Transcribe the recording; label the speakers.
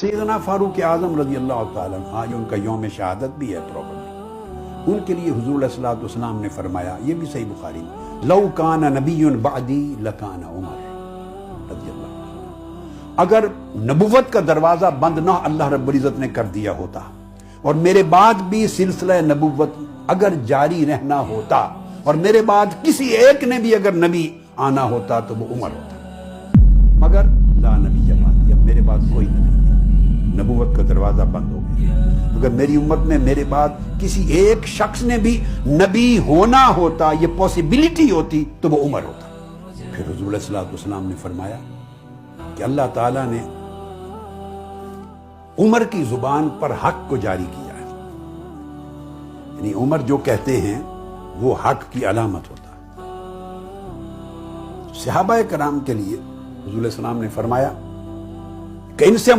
Speaker 1: सैयदना फारूक आजम रज़ी अल्लाह ताला अन्हु, आज उनका यौम शहादत भी है प्रॉब्लम। उनके लिए हुजूर अलैहिस्सलातु वस्सलाम ने फरमाया, ये भी सही बुखारी में, लौ काना नबियुन बअदी लकाना उमर रज़ी अल्लाह ताला। अगर नबुव्वत का दरवाजा बंद ना अल्लाह रब्बुल इज्जत ने कर दिया होता और मेरे बाद भी सिलसिला नबुव्वत अगर जारी रहना होता और मेरे बाद किसी एक ने भी अगर नबी आना होता तो वो उमर होता, मगर ला नबी जमात, अब मेरे बाद कोई नबी नहीं, नबुव्वत का दरवाजा बंद हो गया। अगर मेरी उम्मत में मेरे बाद किसी एक शख्स ने भी नबी होना होता, ये पॉसिबिलिटी होती, तो वो उमर होता। फिर हुजूर सल्लल्लाहु अलैहि वसल्लम ने फरमाया कि अल्लाह ताला ने उमर की जुबान पर हक को जारी किया है, यानी उमर जो कहते हैं वो हक की अलामत होता है। सहाबा कराम के लिए हुजूर सल्लल्लाहु अलैहि वसल्लम ने फरमाया कि इनसे